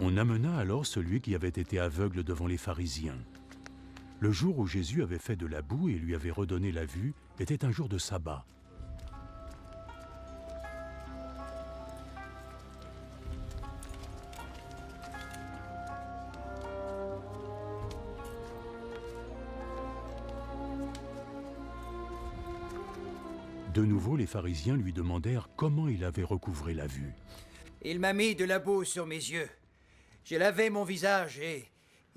On amena alors celui qui avait été aveugle devant les pharisiens. Le jour où Jésus avait fait de la boue et lui avait redonné la vue était un jour de sabbat. De nouveau, les pharisiens lui demandèrent comment il avait recouvré la vue. Il m'a mis de la boue sur mes yeux. J'ai lavé mon visage et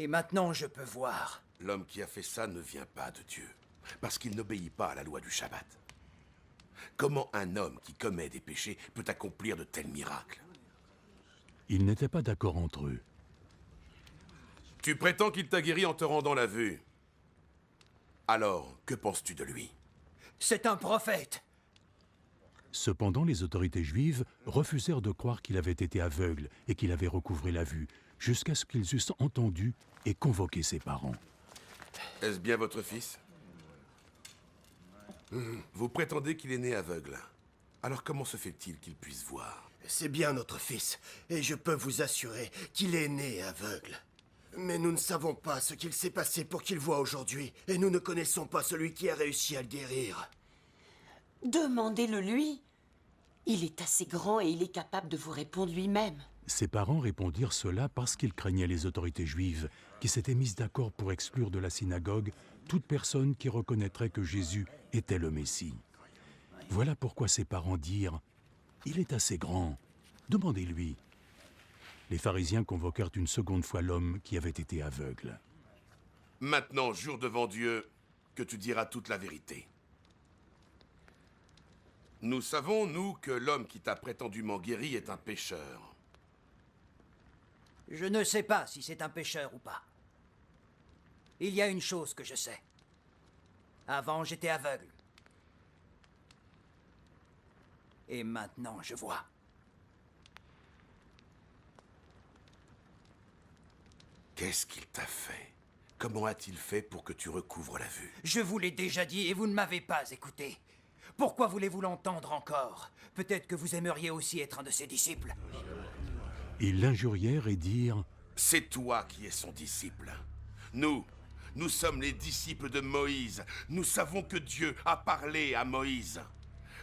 maintenant je peux voir. L'homme qui a fait ça ne vient pas de Dieu, parce qu'il n'obéit pas à la loi du Shabbat. Comment un homme qui commet des péchés peut accomplir de tels miracles? Ils n'étaient pas d'accord entre eux. Tu prétends qu'il t'a guéri en te rendant la vue. Alors, que penses-tu de lui? C'est un prophète. Cependant, les autorités juives refusèrent de croire qu'il avait été aveugle et qu'il avait recouvré la vue, jusqu'à ce qu'ils eussent entendu et convoqué ses parents. Est-ce bien votre fils? Vous prétendez qu'il est né aveugle. Alors comment se fait-il qu'il puisse voir? C'est bien notre fils, et je peux vous assurer qu'il est né aveugle. Mais nous ne savons pas ce qu'il s'est passé pour qu'il voie aujourd'hui, et nous ne connaissons pas celui qui a réussi à le guérir. Demandez-le lui. Il est assez grand et il est capable de vous répondre lui-même. Ses parents répondirent cela parce qu'ils craignaient les autorités juives, qui s'étaient mises d'accord pour exclure de la synagogue toute personne qui reconnaîtrait que Jésus était le Messie. Voilà pourquoi ses parents dirent « Il est assez grand, demandez-lui ». Les pharisiens convoquèrent une seconde fois l'homme qui avait été aveugle. Maintenant, jure devant Dieu que tu diras toute la vérité. Nous savons, nous, que l'homme qui t'a prétendument guéri est un pécheur. Je ne sais pas si c'est un pécheur ou pas. Il y a une chose que je sais. Avant, j'étais aveugle. Et maintenant, je vois. Qu'est-ce qu'il t'a fait? Comment a-t-il fait pour que tu recouvres la vue? Je vous l'ai déjà dit et vous ne m'avez pas écouté. Pourquoi voulez-vous l'entendre encore? Peut-être que vous aimeriez aussi être un de ses disciples. Ils l'injurièrent et dirent « C'est toi qui es son disciple. Nous sommes les disciples de Moïse. Nous savons que Dieu a parlé à Moïse.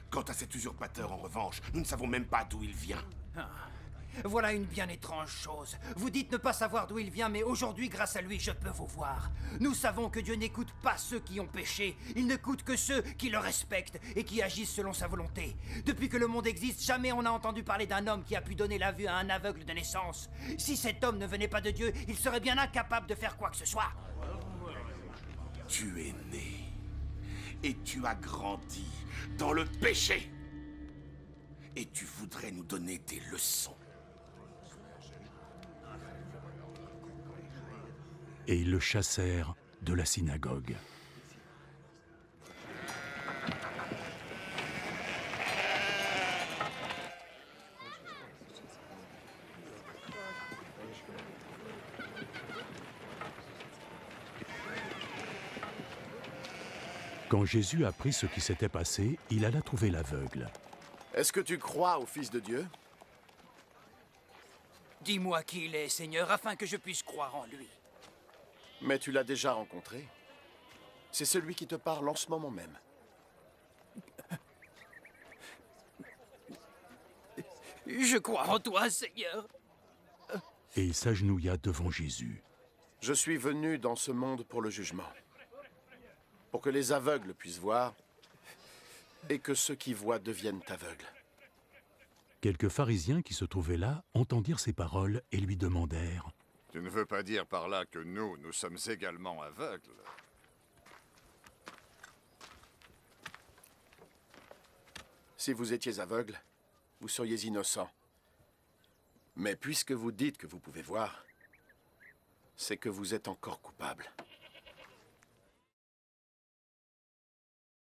Quant à cet usurpateur, en revanche, nous ne savons même pas d'où il vient. » Voilà une bien étrange chose. Vous dites ne pas savoir d'où il vient, mais aujourd'hui, grâce à lui, je peux vous voir. Nous savons que Dieu n'écoute pas ceux qui ont péché. Il n'écoute que ceux qui le respectent et qui agissent selon sa volonté. Depuis que le monde existe, jamais on n'a entendu parler d'un homme qui a pu donner la vue à un aveugle de naissance. Si cet homme ne venait pas de Dieu, il serait bien incapable de faire quoi que ce soit. Tu es né et tu as grandi dans le péché. Et tu voudrais nous donner des leçons. et ils le chassèrent de la synagogue. Quand Jésus apprit ce qui s'était passé, il alla trouver l'aveugle. Est-ce que tu crois au Fils de Dieu? Dis-moi qui il est, Seigneur, afin que je puisse croire en lui. Mais tu l'as déjà rencontré. C'est celui qui te parle en ce moment même. Je crois en toi, Seigneur. Et il s'agenouilla devant Jésus. Je suis venu dans ce monde pour le jugement. Pour que les aveugles puissent voir et que ceux qui voient deviennent aveugles. Quelques pharisiens qui se trouvaient là entendirent ces paroles et lui demandèrent « Tu ne veux pas dire par là que nous sommes également aveugles? Si vous étiez aveugle, vous seriez innocent. Mais puisque vous dites que vous pouvez voir, c'est que vous êtes encore coupable.